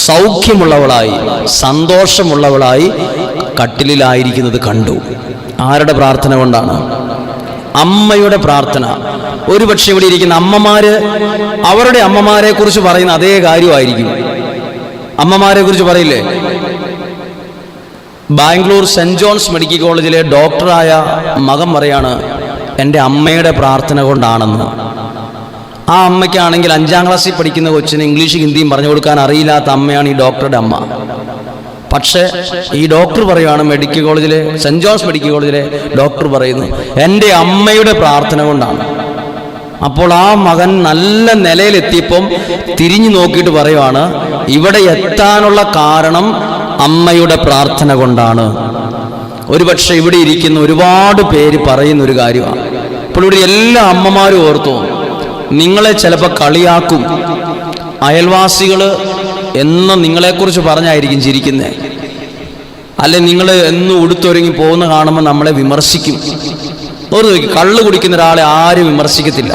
സൗഖ്യമുള്ളവളായി സന്തോഷമുള്ളവളായി കട്ടിലിലായിരിക്കുന്നത് കണ്ടു. ആരുടെ പ്രാർത്ഥന കൊണ്ടാണ്? അമ്മയുടെ പ്രാർത്ഥന. ഒരുപക്ഷെ ഇവിടെ ഇരിക്കുന്ന അമ്മമാര് അവരുടെ അമ്മമാരെ കുറിച്ച് പറയുന്ന അതേ കാര്യമായിരിക്കും. അമ്മമാരെ കുറിച്ച് പറയില്ലേ? ബാംഗ്ലൂർ സെന്റ് ജോൺസ് മെഡിക്കൽ കോളേജിലെ ഡോക്ടറായ മകൻ പറയാണ്, എൻ്റെ അമ്മയുടെ പ്രാർത്ഥന കൊണ്ടാണെന്ന്. ആ അമ്മയ്ക്കാണെങ്കിൽ 5ാം ക്ലാസ്സിൽ പഠിക്കുന്ന കൊച്ചിന് ഇംഗ്ലീഷും ഹിന്ദിയും പറഞ്ഞു കൊടുക്കാൻ അറിയില്ലാത്ത അമ്മയാണ് ഈ ഡോക്ടറുടെ അമ്മ. പക്ഷേ ഈ ഡോക്ടർ പറയുകയാണ്, മെഡിക്കൽ കോളേജിലെ സെന്റ് ജോൺസ് മെഡിക്കൽ കോളേജിലെ ഡോക്ടർ പറയുന്നു, എൻ്റെ അമ്മയുടെ പ്രാർത്ഥന കൊണ്ടാണ്. അപ്പോൾ ആ മകൻ നല്ല നിലയിലെത്തിയപ്പം തിരിഞ്ഞു നോക്കിയിട്ട് പറയുവാണ്, ഇവിടെ എത്താനുള്ള കാരണം അമ്മയുടെ പ്രാർത്ഥന കൊണ്ടാണ്. ഒരുപക്ഷെ ഇവിടെ ഇരിക്കുന്ന ഒരുപാട് പേര് പറയുന്ന ഒരു കാര്യമാണ്. അപ്പോൾ ഇവിടെ എല്ലാ അമ്മമാരും ഓർത്തു, നിങ്ങളെ ചിലപ്പോൾ കളിയാക്കും. അയൽവാസികൾ എന്നും നിങ്ങളെക്കുറിച്ച് പറഞ്ഞായിരിക്കും ചിരിക്കുന്നത്. അല്ലെ നിങ്ങൾ എന്നും ഉടുത്തൊരുങ്ങി പോകുന്ന കാണുമ്പോൾ നമ്മളെ വിമർശിക്കും. കള്ളു കുടിക്കുന്ന ഒരാളെ ആരും വിമർശിക്കത്തില്ല.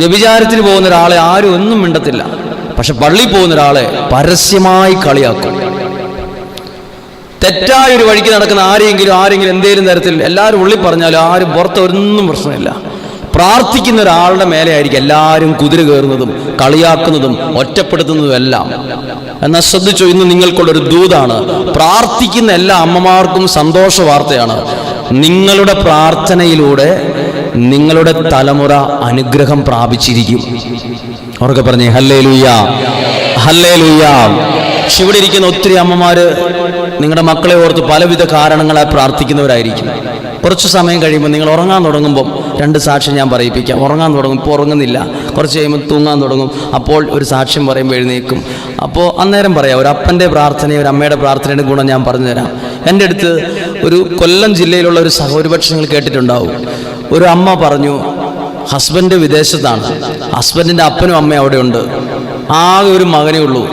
വ്യഭിചാരത്തിന് പോകുന്ന ഒരാളെ ആരും ഒന്നും മിണ്ടത്തില്ല. പക്ഷെ പള്ളിയിൽ പോകുന്ന ഒരാളെ പരസ്യമായി കളിയാക്കും. തെറ്റായ ഒരു വഴിക്ക് നടക്കുന്ന ആരെങ്കിലും എന്തെങ്കിലും തരത്തിൽ എല്ലാവരും ഉള്ളിൽ പറഞ്ഞാലും ആരും പുറത്തൊന്നും പ്രശ്നമില്ല. പ്രാർത്ഥിക്കുന്ന ഒരാളുടെ മേലെ ആയിരിക്കും എല്ലാവരും കുതിര കയറുന്നതും കളിയാക്കുന്നതും ഒറ്റപ്പെടുത്തുന്നതും എല്ലാം. എന്നാൽ ശ്രദ്ധിച്ചു, ഇന്ന് നിങ്ങൾക്കുള്ളൊരു ദൂതാണ്. പ്രാർത്ഥിക്കുന്ന എല്ലാ അമ്മമാർക്കും സന്തോഷ വാർത്തയാണ്. നിങ്ങളുടെ പ്രാർത്ഥനയിലൂടെ നിങ്ങളുടെ തലമുറ അനുഗ്രഹം പ്രാപിച്ചിരിക്കും. അവർക്ക് പറഞ്ഞേ ഹല്ലേലൂയ, ഹല്ലേലൂയ. ഇവിടെ ഇരിക്കുന്ന ഒത്തിരി അമ്മമാര് നിങ്ങളുടെ മക്കളെ ഓർത്ത് പലവിധ കാരണങ്ങളായി പ്രാർത്ഥിക്കുന്നവരായിരിക്കും. കുറച്ച് സമയം കഴിയുമ്പോൾ നിങ്ങൾ ഉറങ്ങാൻ തുടങ്ങുമ്പം 2 സാക്ഷ്യം ഞാൻ പറയിപ്പിക്കാം. ഉറങ്ങാൻ തുടങ്ങും, ഇപ്പോൾ ഉറങ്ങുന്നില്ല, കുറച്ച് കഴിയുമ്പോൾ തൂങ്ങാൻ തുടങ്ങും. അപ്പോൾ ഒരു സാക്ഷ്യം പറയുമ്പോൾ എഴുന്നേൽക്കും. അപ്പോൾ അന്നേരം പറയാം, ഒരു അപ്പൻ്റെ പ്രാർത്ഥനയും ഒരു അമ്മയുടെ പ്രാർത്ഥനയുടെ ഗുണം ഞാൻ പറഞ്ഞു തരാം. എൻ്റെ അടുത്ത് ഒരു കൊല്ലം ജില്ലയിലുള്ള ഒരു ഒരുപക്ഷെ നിങ്ങൾ കേട്ടിട്ടുണ്ടാവും. ഒരു അമ്മ പറഞ്ഞു, ഹസ്ബൻഡ് വിദേശത്താണ്, ഹസ്ബൻഡിൻ്റെ അപ്പനും അമ്മയും അവിടെ ഉണ്ട്, ആകെ ഒരു മകനേ ഉള്ളൂ.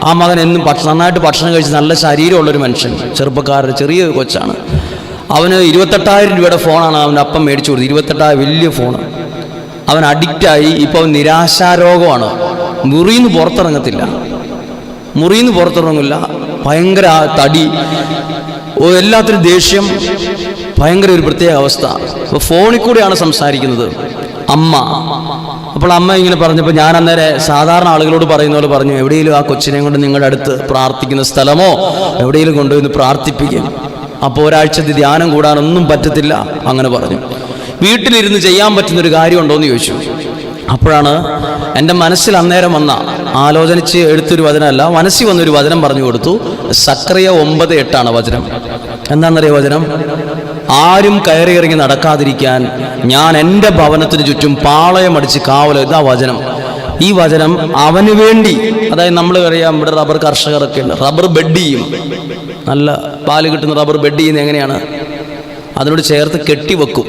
ആ മകൻ എന്നും നന്നായിട്ട് ഭക്ഷണം കഴിച്ച് നല്ല ശരീരമുള്ളൊരു മനുഷ്യൻ, ചെറുപ്പക്കാരുടെ ചെറിയ കൊച്ചാണ്. അവന് 28,000 രൂപയുടെ ഫോണാണ് അവൻ്റെ അപ്പം മേടിച്ചു കൊടുത്തത്. 28,000 വലിയ ഫോണ്. അവൻ അഡിക്റ്റായി. ഇപ്പോൾ അവൻ നിരാശാരോഗമാണ്. മുറിയിൽ നിന്ന് പുറത്തിറങ്ങില്ല. ഭയങ്കര തടി, എല്ലാത്തിനും ദേഷ്യം, ഭയങ്കര ഒരു പ്രത്യേക അവസ്ഥ. അപ്പോൾ ഫോണിൽ കൂടെയാണ് സംസാരിക്കുന്നത് അമ്മ. അപ്പോൾ അമ്മ ഇങ്ങനെ പറഞ്ഞപ്പോൾ ഞാൻ അന്നേരം സാധാരണ ആളുകളോട് പറയുന്ന പോലെ പറഞ്ഞു, എവിടെയെങ്കിലും ആ കൊച്ചിനെ കൊണ്ട് നിങ്ങളുടെ അടുത്ത് പ്രാർത്ഥിക്കുന്ന സ്ഥലമോ എവിടെയെങ്കിലും കൊണ്ടുപോയി പ്രാർത്ഥിപ്പിക്കും. അപ്പോൾ ഒരാഴ്ചത്തെ ധ്യാനം കൂടാനൊന്നും പറ്റത്തില്ല. അങ്ങനെ പറഞ്ഞു. വീട്ടിലിരുന്ന് ചെയ്യാൻ പറ്റുന്നൊരു കാര്യമുണ്ടോ എന്ന് ചോദിച്ചു. അപ്പോഴാണ് എൻ്റെ മനസ്സിൽ അന്നേരം വന്ന ആലോചനിച്ച് എടുത്തൊരു വചനമല്ല, മനസ്സിൽ വന്നൊരു വചനം പറഞ്ഞു കൊടുത്തു. സക്കറിയ 9:8 വചനം. എന്താണെന്നറിയോ വചനം? ആരും കയറി ഇറങ്ങി നടക്കാതിരിക്കാൻ ഞാൻ എൻ്റെ ഭവനത്തിന് ചുറ്റും പാളയമടിച്ച് കാവൽ. ഇതാ വചനം. ഈ വചനം അവന് വേണ്ടി, അതായത് നമ്മൾ അറിയാം ഇവിടെ റബ്ബർ കർഷകരൊക്കെ ഉണ്ട്, റബ്ബർ ബെഡ് ചെയ്യും. നല്ല പാല് കിട്ടുന്ന റബ്ബർ ബെഡ് ചെയ്യുന്നത് എങ്ങനെയാണ്? അതിനോട് ചേർത്ത് കെട്ടിവെക്കും.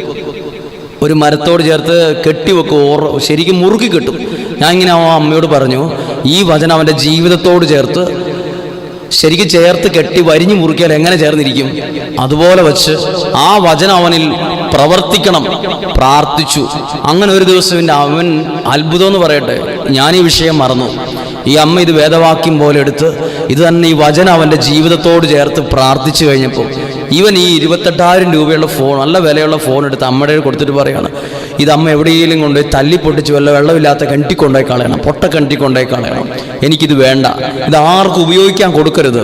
ഒരു മരത്തോട് ചേർത്ത് കെട്ടിവെക്കും, ശരിക്കും മുറുക്കി കെട്ടും. ഞാൻ ഇങ്ങനെ ആ അമ്മയോട് പറഞ്ഞു, ഈ വചനം അവൻ്റെ ജീവിതത്തോട് ശരിക്കും ചേർത്ത് കെട്ടി വരിഞ്ഞു മുറുക്കിയാൽ എങ്ങനെ ചേർന്നിരിക്കും? അതുപോലെ വെച്ച് ആ വചനം അവനിൽ പ്രവർത്തിക്കണം. പ്രാർത്ഥിച്ചു. അങ്ങനെ ഒരു ദിവസം അവൻ അത്ഭുതം എന്ന് പറയട്ടെ, ഞാൻ ഈ വിഷയം മറന്നു. ഈ അമ്മ ഇത് വേദവാക്യം പോലെ എടുത്ത് ഇത് തന്നെ ഈ വചനം അവൻ്റെ ജീവിതത്തോട് ചേർത്ത് പ്രാർത്ഥിച്ചു കഴിഞ്ഞപ്പോൾ ഇവൻ ഈ 28,000 രൂപയുള്ള ഫോൺ, നല്ല വിലയുള്ള ഫോൺ എടുത്ത് അമ്മയുടെ കൊടുത്തിട്ട് പറയാണ്, ഇത് അമ്മ എവിടെയെങ്കിലും കൊണ്ടുപോയി തല്ലിപ്പൊട്ടിച്ച് വെള്ളമില്ലാത്ത കിണറ്റി കൊണ്ടുപോയി കളയണം, കിണറ്റി കൊണ്ടുപോയി കളയണം. എനിക്കിത് വേണ്ട, ഇത് ആർക്കും ഉപയോഗിക്കാൻ കൊടുക്കരുത്,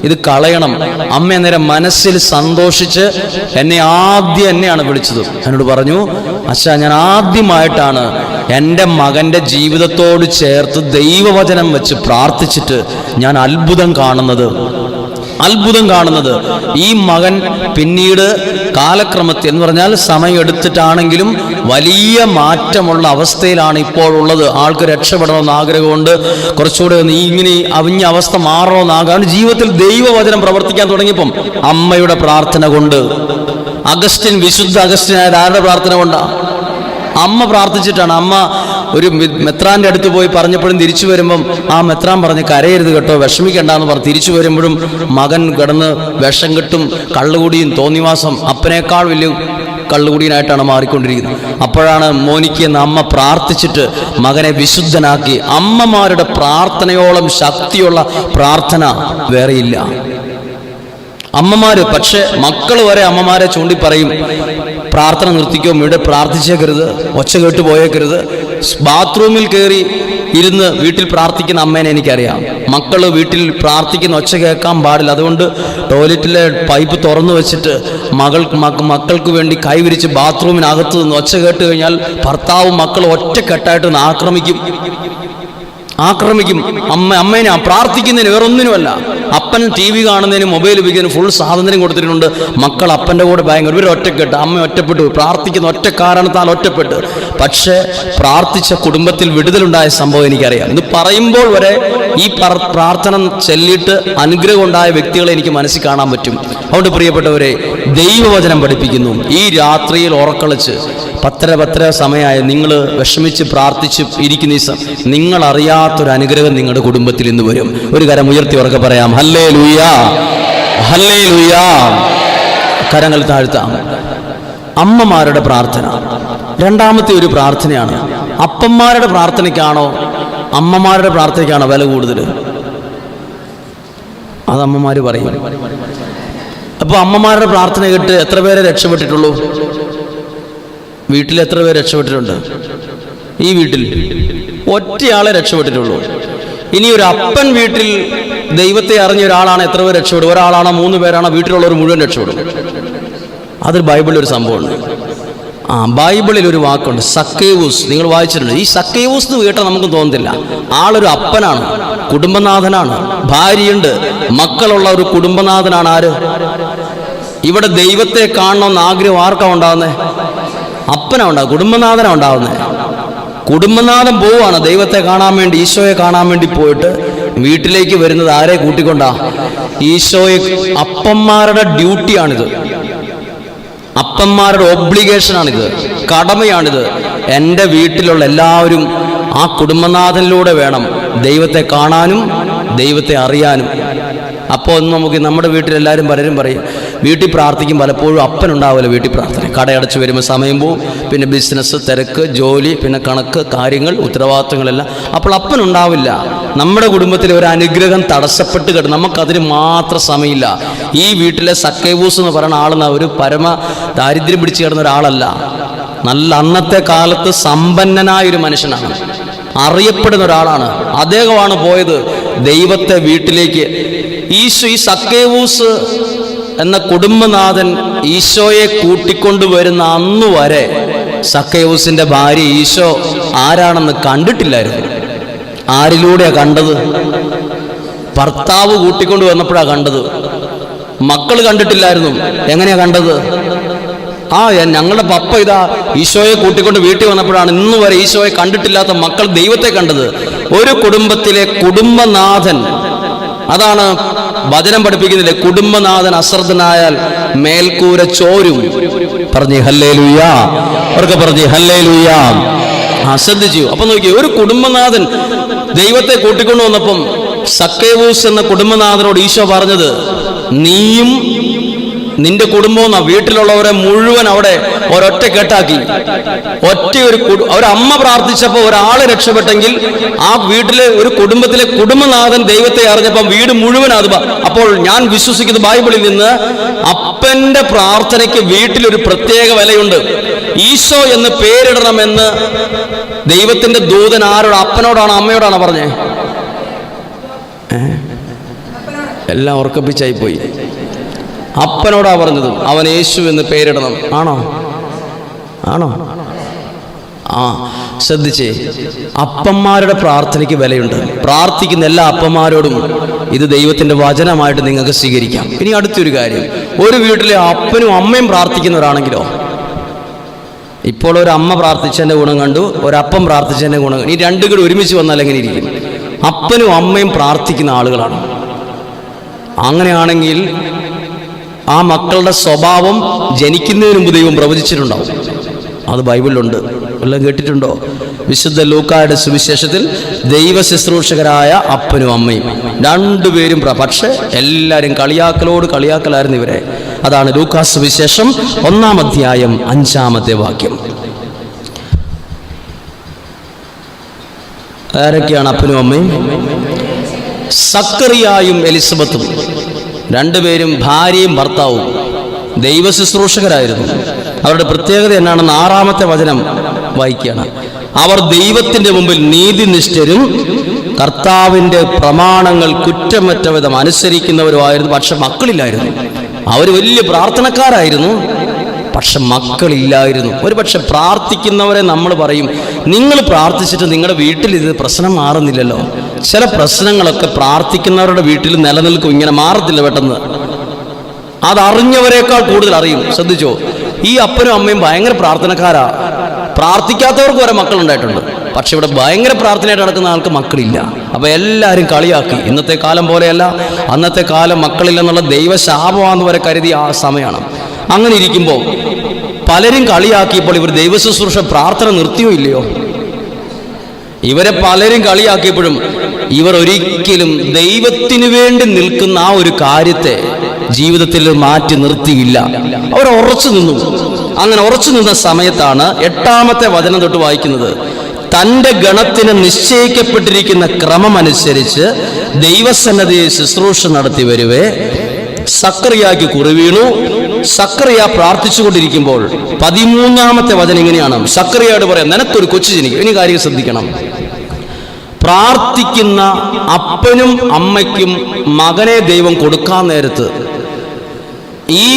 ഇത് കളയണം. അമ്മ അന്നേരം മനസ്സിൽ സന്തോഷിച്ച് എന്നെയാണ് വിളിച്ചത്. എന്നോട് പറഞ്ഞു, അച്ഛാ, ഞാൻ ആദ്യമായിട്ടാണ് എൻ്റെ മകൻ്റെ ജീവിതത്തോട് ചേർത്ത് ദൈവവചനം വെച്ച് പ്രാർത്ഥിച്ചിട്ട് ഞാൻ അത്ഭുതം കാണുന്നത്. ഈ മകൻ പിന്നീട് കാലക്രമത്തിൽ എന്ന് പറഞ്ഞാൽ സമയം എടുത്തിട്ടാണെങ്കിലും വലിയ മാറ്റമുള്ള അവസ്ഥയിലാണ് ഇപ്പോഴുള്ളത്. ആൾക്ക് രക്ഷപ്പെടണമെന്ന് ആഗ്രഹമുണ്ട്. കുറച്ചുകൂടെ ഇങ്ങനെ അവിഞ്ഞ അവസ്ഥ മാറണമെന്ന് ആഗ്രഹം. ജീവിതത്തിൽ ദൈവവചനം പ്രവർത്തിക്കാൻ തുടങ്ങിയപ്പം അമ്മയുടെ പ്രാർത്ഥന കൊണ്ട്. വിശുദ്ധ അഗസ്റ്റിനായത് ആരുടെ പ്രാർത്ഥന കൊണ്ടാണ്? അമ്മ പ്രാർത്ഥിച്ചിട്ടാണ്. അമ്മ ഒരു മെത്രാൻ്റെ അടുത്ത് പോയി പറഞ്ഞപ്പോഴും തിരിച്ചു വരുമ്പം ആ മെത്രാൻ പറഞ്ഞ് കരയരുത് കേട്ടോ, വിഷമിക്കണ്ടെന്ന് പറഞ്ഞ് തിരിച്ചു വരുമ്പോഴും മകൻ കിടന്ന് വിഷം കെട്ടും കള്ളുകുടിയും തോന്നിവാസം അപ്പനേക്കാൾ വലിയ കള്ളുകുടിയനായിട്ടാണ് മാറിക്കൊണ്ടിരിക്കുന്നത്. അപ്പോഴാണ് മോനിക്ക് എന്ന അമ്മ പ്രാർത്ഥിച്ചിട്ട് മകനെ വിശുദ്ധനാക്കി. അമ്മമാരുടെ പ്രാർത്ഥനയോളം ശക്തിയുള്ള പ്രാർത്ഥന വേറെയില്ല. അമ്മമാര്, പക്ഷെ മക്കൾ വരെ അമ്മമാരെ ചൂണ്ടി പറയും, പ്രാർത്ഥന നിർത്തിക്കോ, ഇവിടെ പ്രാർത്ഥിച്ചേക്കരുത്, ഒച്ച കേട്ട് പോയേക്കരുത്. ബാത്റൂമിൽ കയറി ഇരുന്ന് വീട്ടിൽ പ്രാർത്ഥിക്കുന്ന അമ്മേനെ എനിക്കറിയാം. മക്കൾ വീട്ടിൽ പ്രാർത്ഥിക്കുന്ന ഒച്ച കേൾക്കാൻ പാടില്ല. അതുകൊണ്ട് ടോയ്ലറ്റിലെ പൈപ്പ് തുറന്നു വെച്ചിട്ട് മക്കൾക്ക് വേണ്ടി കൈവിരിച്ച് ബാത്റൂമിനകത്ത് നിന്ന് ഒച്ച കേട്ട് കഴിഞ്ഞാൽ ഭർത്താവും മക്കളും ഒറ്റക്കെട്ടായിട്ട് ആക്രമിക്കും. അമ്മേനെ പ്രാർത്ഥിക്കുന്നതിന് വേറൊന്നിനുമല്ല. അപ്പൻ ടി വി കാണുന്നതിന്, മൊബൈൽ ഉപയോഗിക്കുന്നതിന് ഫുൾ സ്വാതന്ത്ര്യം കൊടുത്തിട്ടുണ്ട്. മക്കൾ അപ്പൻ്റെ കൂടെ ഭയങ്കര ഇവർ ഒറ്റക്കെട്ട്, അമ്മ ഒറ്റപ്പെട്ടു, പ്രാർത്ഥിക്കുന്ന ഒറ്റ കാരണത്താൽ ഒറ്റപ്പെട്ട്. പക്ഷേ പ്രാർത്ഥിച്ച കുടുംബത്തിൽ വിടുതലുണ്ടായ സംഭവം എനിക്കറിയാം. ഇത് പറയുമ്പോൾ വരെ ഈ പ്രാർത്ഥന ചൊല്ലിയിട്ട് അനുഗ്രഹം ഉണ്ടായ വ്യക്തികളെ എനിക്ക് മനസ്സിൽ കാണാൻ പറ്റും. അതുകൊണ്ട് പ്രിയപ്പെട്ടവരെ, ദൈവവചനം പഠിപ്പിക്കുന്നു, ഈ രാത്രിയിൽ ഉറക്കളിച്ച് 10:30 സമയമായി നിങ്ങൾ വിഷമിച്ച് പ്രാർത്ഥിച്ച് ഇരിക്കുന്ന നിങ്ങൾ അറിയാത്തൊരു അനുഗ്രഹം നിങ്ങളുടെ കുടുംബത്തിൽ ഇന്ന് വരും. ഒരു കരം ഉയർത്തി ഉറക്കെ പറയാം, ഹല്ലേലൂയാ, ഹല്ലേലൂയാ. കരങ്ങൾ താഴ്ത്താം. അമ്മമാരുടെ പ്രാർത്ഥന രണ്ടാമത്തെ ഒരു പ്രാർത്ഥനയാണ്. അപ്പന്മാരുടെ പ്രാർത്ഥനയ്ക്കാണോ അമ്മമാരുടെ പ്രാർത്ഥനയ്ക്കാണോ വില കൂടുതൽ? അത് അമ്മമാർ പറയും. അപ്പോൾ അമ്മമാരുടെ പ്രാർത്ഥന കേട്ട് എത്ര പേരെ രക്ഷപ്പെട്ടിട്ടുള്ളൂ? വീട്ടിൽ എത്ര പേര് രക്ഷപ്പെട്ടിട്ടുണ്ട്? ഈ വീട്ടിൽ ഒറ്റയാളെ രക്ഷപ്പെട്ടിട്ടുള്ളൂ. ഇനി ഒരു അപ്പൻ വീട്ടിൽ ദൈവത്തെ അറിഞ്ഞ ഒരാളാണ് എത്ര പേര് രക്ഷപ്പെടും? ഒരാളാണോ 3 പേരാണോ? വീട്ടിലുള്ളവർ മുഴുവൻ രക്ഷപ്പെടും. അത് ബൈബിളിൽ ഒരു സംഭവമുണ്ട്. ബൈബിളിൽ ഒരു വാക്കുണ്ട്, സക്കേവൂസ്. നിങ്ങൾ വായിച്ചിട്ടുണ്ട്. ഈ സക്കേവൂസ് എന്ന് കേട്ടാൽ നമുക്ക് തോന്നത്തില്ല. ആളൊരു അപ്പനാണ്, കുടുംബനാഥനാണ്, ഭാര്യയുണ്ട്, മക്കളുള്ള ഒരു കുടുംബനാഥനാണ്. ആര്? ഇവിടെ ദൈവത്തെ കാണണമെന്ന് ആഗ്രഹം ആർക്കാ ഉണ്ടാകുന്നത്? അപ്പനാ ഉണ്ടാകും, കുടുംബനാഥനാ ഉണ്ടാകുന്നത്. കുടുംബനാഥൻ പോവാണ് ദൈവത്തെ കാണാൻ വേണ്ടി, ഈശോയെ കാണാൻ വേണ്ടി പോയിട്ട് വീട്ടിലേക്ക് വരുന്നത് ആരെ കൂട്ടിക്കൊണ്ടാ? ഈശോയെ. അപ്പന്മാരുടെ ഡ്യൂട്ടിയാണിത്, അപ്പന്മാരുടെ ഒബ്ലിഗേഷനാണിത്, കടമയാണിത്. എൻ്റെ വീട്ടിലുള്ള എല്ലാവരും ആ കുടുംബനാഥനിലൂടെ വേണം ദൈവത്തെ കാണാനും ദൈവത്തെ അറിയാനും. അപ്പോൾ ഒന്ന് നമുക്ക് നമ്മുടെ വീട്ടിലെല്ലാവരും പലരും പറയും, വീട്ടിൽ പ്രാർത്ഥിക്കും, പലപ്പോഴും അപ്പനുണ്ടാവില്ല വീട്ടിൽ പ്രാർത്ഥന. കടയടച്ച് വരുമ്പോൾ സമയം പോവും, പിന്നെ ബിസിനസ്, തിരക്ക്, ജോലി, പിന്നെ കണക്ക് കാര്യങ്ങൾ, ഉത്തരവാദിത്തങ്ങളെല്ലാം. അപ്പോൾ അപ്പനുണ്ടാവില്ല. നമ്മുടെ കുടുംബത്തിലെ ഒരു അനുഗ്രഹം തടസ്സപ്പെട്ട് കിട്ടും, നമുക്കതിന് മാത്രം സമയമില്ല. ഈ വീട്ടിലെ സക്കേവൂസ് എന്ന് പറയുന്ന ആളെന്ന ഒരു പരമ ദാരിദ്ര്യം പിടിച്ചു കിടന്ന ഒരാളല്ല. നല്ല അന്നത്തെ കാലത്ത് സമ്പന്നനായൊരു മനുഷ്യനാണ്, അറിയപ്പെടുന്ന ഒരാളാണ്. അദ്ദേഹമാണ് പോയത് ദൈവത്തെ വീട്ടിലേക്ക്. ഈശോ, ഈ സക്കേവൂസ് എന്ന കുടുംബനാഥൻ ഈശോയെ കൂട്ടിക്കൊണ്ടുവരുന്ന അന്നു വരെ സക്കേവൂസിന്റെ ഭാര്യ ഈശോ ആരാണെന്ന് കണ്ടിട്ടില്ലായിരുന്നു. ആരിലൂടെയാ കണ്ടത്? ഭർത്താവ് കൂട്ടിക്കൊണ്ടു വന്നപ്പോഴാണ് കണ്ടത്. മക്കൾ കണ്ടിട്ടില്ലായിരുന്നു. എങ്ങനെയാ കണ്ടത്? ഞങ്ങളുടെ പപ്പ ഇതാ ഈശോയെ കൂട്ടിക്കൊണ്ട് വീട്ടിൽ വന്നപ്പോഴാണ് ഇന്ന് വരെ ഈശോയെ കണ്ടിട്ടില്ലാത്ത മക്കൾ ദൈവത്തെ കണ്ടത്. ഒരു കുടുംബത്തിലെ കുടുംബനാഥൻ, അതാണ് വചനം പഠിപ്പിക്കുന്നില്ലേ, കുടുംബനാഥൻ അശ്രദ്ധനായാൽ മേൽക്കൂര ചോരും. പറഞ്ഞേ ഹല്ലേലൂയാ, അവർക്ക് പറഞ്ഞേ ഹല്ലേലൂയാ. ശ്രദ്ധിച്ചു. അപ്പൊ നോക്കിയേ, ഒരു കുടുംബനാഥൻ ദൈവത്തെ കൂട്ടിക്കൊണ്ടു വന്നപ്പം സക്കേവൂസ് എന്ന കുടുംബനാഥനോട് ഈശോ പറഞ്ഞത്, നീയും നിന്റെ കുടുംബവും വീട്ടിലുള്ളവരെ മുഴുവൻ അവിടെ ഒരൊറ്റ കെട്ടാക്കി. ഒരമ്മ പ്രാർത്ഥിച്ചപ്പോൾ ഒരാളെ രക്ഷപ്പെട്ടെങ്കിൽ ആ വീട്ടിലെ ഒരു കുടുംബത്തിലെ കുടുംബനാഥൻ ദൈവത്തെ അറിഞ്ഞപ്പം വീട് മുഴുവൻ അത്. അപ്പോൾ ഞാൻ വിശ്വസിക്കുന്ന ബൈബിളിൽ നിന്ന് അപ്പന്റെ പ്രാർത്ഥനയ്ക്ക് വീട്ടിലൊരു പ്രത്യേക വിലയുണ്ട്. ഈശോ എന്ന് പേരിടണമെന്ന് ദൈവത്തിന്റെ ദൂതൻ ആരോട്? അപ്പനോടാണോ അമ്മയോടാണോ പറഞ്ഞേ? എല്ലാം ഉറക്കപ്പിച്ചായി പോയി. അപ്പനോടാ പറഞ്ഞത്, അവൻ യേശു എന്ന് പേരിടണം. ആണോ? ശ്രദ്ധിച്ചേ, അപ്പന്മാരുടെ പ്രാർത്ഥനയ്ക്ക് വിലയുണ്ട്. പ്രാർത്ഥിക്കുന്ന എല്ലാ അപ്പന്മാരോടും ഇത് ദൈവത്തിന്റെ വചനമായിട്ട് നിങ്ങൾക്ക് സ്വീകരിക്കാം. ഇനി അടുത്തൊരു കാര്യം, ഒരു വീട്ടിലെ അപ്പനും അമ്മയും പ്രാർത്ഥിക്കുന്നവരാണെങ്കിലോ, ഇപ്പോൾ ഒരു അമ്മ പ്രാർത്ഥിച്ചതിന്റെ ഗുണം കണ്ടു, ഒരപ്പൻ പ്രാർത്ഥിച്ചതിന്റെ ഗുണം കണ്ടു. ഈ രണ്ടും കൂടി ഒരുമിച്ച് വന്നാൽ എങ്ങനെ ഇരിക്കും? അപ്പനും അമ്മയും പ്രാർത്ഥിക്കുന്ന ആളുകളാണ്. അങ്ങനെയാണെങ്കിൽ ആ മക്കളുടെ സ്വഭാവം ജനിക്കുന്നതിന് മുമ്പ് ദൈവം പ്രവചിച്ചിട്ടുണ്ടാവും. അത് ബൈബിളിലുണ്ട്. എല്ലാം കേട്ടിട്ടുണ്ടോ? വിശുദ്ധ ലൂക്കായുടെ സുവിശേഷത്തിൽ ദൈവ ശുശ്രൂഷകരായ അപ്പനും അമ്മയും രണ്ടുപേരും, പക്ഷെ എല്ലാവരും കളിയാക്കലായിരുന്നു ഇവരെ. അതാണ് ലൂക്കാ സുവിശേഷം 1-ാം അധ്യായം 5-ാമത്തെ വാക്യം. ആരൊക്കെയാണ് അപ്പനും അമ്മയും? സക്കറിയായും എലിസബത്തും, രണ്ടുപേരും ഭാര്യയും ഭർത്താവും ദൈവ ശുശ്രൂഷകരായിരുന്നു. അവരുടെ പ്രത്യേകത എന്നാണെന്ന് 6-ാമത്തെ വചനം വായിക്കുകയാണ്. അവർ ദൈവത്തിൻ്റെ മുമ്പിൽ നീതിനിഷ്ഠരും കർത്താവിൻ്റെ പ്രമാണങ്ങൾ കുറ്റമറ്റ വിധം അനുസരിക്കുന്നവരുമായിരുന്നു. പക്ഷെ മക്കളില്ലായിരുന്നു. അവർ വലിയ പ്രാർത്ഥനക്കാരായിരുന്നു, പക്ഷെ മക്കളില്ലായിരുന്നു. ഒരു പക്ഷെ പ്രാർത്ഥിക്കുന്നവരെ നമ്മൾ പറയും, നിങ്ങൾ പ്രാർത്ഥിച്ചിട്ട് നിങ്ങളുടെ വീട്ടിൽ ഇത് പ്രശ്നം മാറുന്നില്ലല്ലോ. ചില പ്രശ്നങ്ങളൊക്കെ പ്രാർത്ഥിക്കുന്നവരുടെ വീട്ടിൽ നിലനിൽക്കും, ഇങ്ങനെ മാറത്തില്ല പെട്ടെന്ന്. അതറിഞ്ഞവരെക്കാൾ കൂടുതൽ അറിയും. ശ്രദ്ധിച്ചോ, ഈ അപ്പനും അമ്മയും ഭയങ്കര പ്രാർത്ഥനക്കാരാ. പ്രാർത്ഥിക്കാത്തവർക്ക് വരെ മക്കളുണ്ടായിട്ടുണ്ട്. പക്ഷെ ഇവിടെ ഭയങ്കര പ്രാർത്ഥനയായിട്ട് നടക്കുന്ന ആൾക്ക് മക്കളില്ല. അപ്പോൾ എല്ലാവരും കളിയാക്കി. ഇന്നത്തെ കാലം പോലെയല്ല, അന്നത്തെ കാലം മക്കളില്ലെന്നുള്ള ദൈവശാപമാണെന്ന് വരെ കരുതിയ ആ സമയമാണ്. അങ്ങനെ ഇരിക്കുമ്പോൾ പലരും കളിയാക്കിയപ്പോൾ ഇവർ ദൈവശുശ്രൂഷ പ്രാർത്ഥന നിർത്തിയോ ഇല്ലയോ? ഇവരെ പലരും കളിയാക്കിയപ്പോഴും ഇവർ ഒരിക്കലും ദൈവത്തിനു വേണ്ടി നിൽക്കുന്ന ആ ഒരു കാര്യത്തെ ജീവിതത്തിൽ മാറ്റി നിർത്തിയില്ല. അവർ ഉറച്ചു നിന്നു. അങ്ങനെ ഉറച്ചു നിന്ന സമയത്താണ് 8-ാമത്തെ വചനം തൊട്ട് വായിക്കുന്നത്. തൻ്റെ ഗണത്തിന് നിശ്ചയിക്കപ്പെട്ടിരിക്കുന്ന ക്രമമനുസരിച്ച് ദൈവസന്നദ്ധിയെ ശുശ്രൂഷ നടത്തി വരുവേ സക്കറിയാക്ക് കുറിവീണു. സക്കറിയ പ്രാർത്ഥിച്ചുകൊണ്ടിരിക്കുമ്പോൾ 13-ാമത്തെ വചനം ഇങ്ങനെയാണ്. സക്കറിയോട് പറയാം, നിനക്കൊരു കൊച്ചു ജനിക്കും. ഇനി കാര്യം ശ്രദ്ധിക്കണം. പ്രാർത്ഥിക്കുന്ന അപ്പനും അമ്മയ്ക്കും മകനെ ദൈവം കൊടുക്കാൻ നേരത്ത് ഈ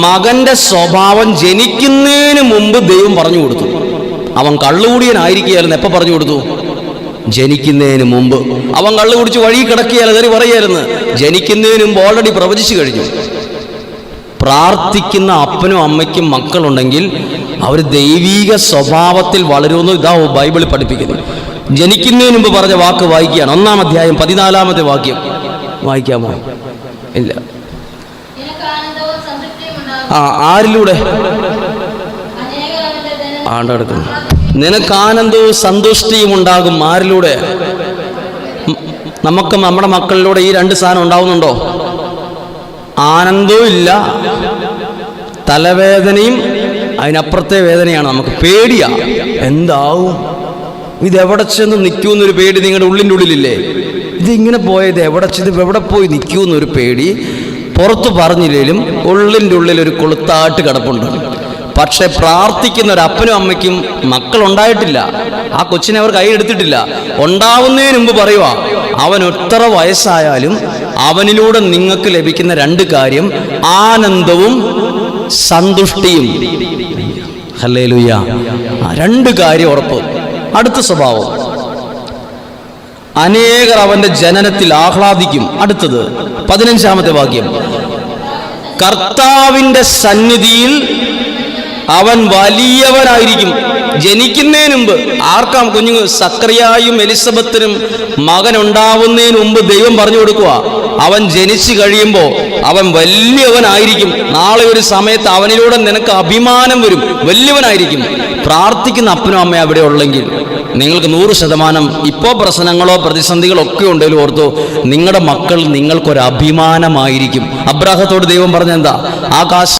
മകന്റെ സ്വഭാവം ജനിക്കുന്നതിന് മുമ്പ് ദൈവം പറഞ്ഞു കൊടുത്തു. അവൻ കള്ളുകൂടിയനായിരിക്കുകയായിരുന്നു. എപ്പോൾ പറഞ്ഞു കൊടുത്തു? ജനിക്കുന്നതിന് മുമ്പ്. അവൻ കള്ളു കുടിച്ച് വഴി കിടക്കുകയല്ല, കയറി പറയുകയായിരുന്നു. ജനിക്കുന്നതിന് മുമ്പ് ഓൾറെഡി പ്രവചിച്ചു കഴിഞ്ഞു. പ്രാർത്ഥിക്കുന്ന അപ്പനും അമ്മയ്ക്കും മക്കളുണ്ടെങ്കിൽ അവർ ദൈവീക സ്വഭാവത്തിൽ വളരുമെന്ന് ഇതാ ബൈബിളിൽ പഠിപ്പിക്കുന്നു. ജനിക്കുന്നതിന് മുമ്പ് പറഞ്ഞ വാക്ക് വായിക്കുകയാണ്. 1-ാം അധ്യായം 14-ാമത്തെ വാക്യം വായിക്കാമോ? ഇല്ല. ആരിലൂടെ? ആണ്ടെടുക്കുന്നു. നിനക്ക് ആനന്ദവും സന്തുഷ്ടിയും ഉണ്ടാകും. ആരിലൂടെ? നമുക്ക് നമ്മുടെ മക്കളിലൂടെ ഈ 2 സാധനം ഉണ്ടാവുന്നുണ്ടോ? ആനന്ദവും ഇല്ല, തലവേദനയും അതിനപ്പുറത്തെ വേദനയാണ്. നമുക്ക് പേടിയാ, എന്താവും, ഇതെവിടെ ചെന്ന് നിൽക്കുമെന്നൊരു പേടി നിങ്ങളുടെ ഉള്ളിൻ്റെ ഉള്ളിലില്ലേ? ഇതിങ്ങനെ പോയത് എവിടെ പോയി നിൽക്കുമെന്നൊരു പേടി. പുറത്ത് പറഞ്ഞില്ലെങ്കിലും ഉള്ളിൻ്റെ ഉള്ളിൽ ഒരു കൊളുത്താട്ട് കിടപ്പുണ്ട്. പക്ഷെ പ്രാർത്ഥിക്കുന്ന ഒരു അപ്പനും അമ്മയ്ക്കും മക്കളുണ്ടായിട്ടില്ല. ആ കൊച്ചിനെ അവർ കൈയെടുത്തിട്ടില്ല. ഉണ്ടാവുന്നതിന് മുമ്പ് പറയുക, അവൻ എത്ര വയസ്സായാലും അവനിലൂടെ നിങ്ങൾക്ക് ലഭിക്കുന്ന 2 കാര്യം ആനന്ദവും സന്തുഷ്ടിയും. ഹല്ലേലൂയ. 2 കാര്യം ഉറപ്പ്. അടുത്ത സ്വഭാവം, അനേകർ അവന്റെ ജനനത്തിൽ ആഹ്ലാദിക്കും. അടുത്തത് 15-ാമത്തെ വാക്യം, കർത്താവിന്റെ സന്നിധിയിൽ അവൻ വലിയവനായിരിക്കും. ജനിക്കുന്നതിന് മുമ്പ് ആർക്കാം കുഞ്ഞുങ്ങൾ? സക്കറിയായും എലിസബത്തിനും മകനുണ്ടാവുന്നതിന് മുമ്പ് ദൈവം പറഞ്ഞു കൊടുക്കുക, അവൻ ജനിച്ചു കഴിയുമ്പോൾ അവൻ വലിയവനായിരിക്കും. നാളെ ഒരു സമയത്ത് അവനിലൂടെ നിനക്ക് അഭിമാനം വരും, വലിയവനായിരിക്കും. പ്രാർത്ഥിക്കുന്ന അപ്പനും അമ്മയും അവിടെ ഉള്ളെങ്കിൽ നിങ്ങൾക്ക് 100% ഇപ്പോൾ പ്രശ്നങ്ങളോ പ്രതിസന്ധികളോ ഒക്കെ ഉണ്ടെങ്കിലും ഓർത്തോ, നിങ്ങളുടെ മക്കൾ നിങ്ങൾക്കൊരു അഭിമാനമായിരിക്കും. അബ്രാഹത്തോട് ദൈവം പറഞ്ഞെന്താ? ആകാശ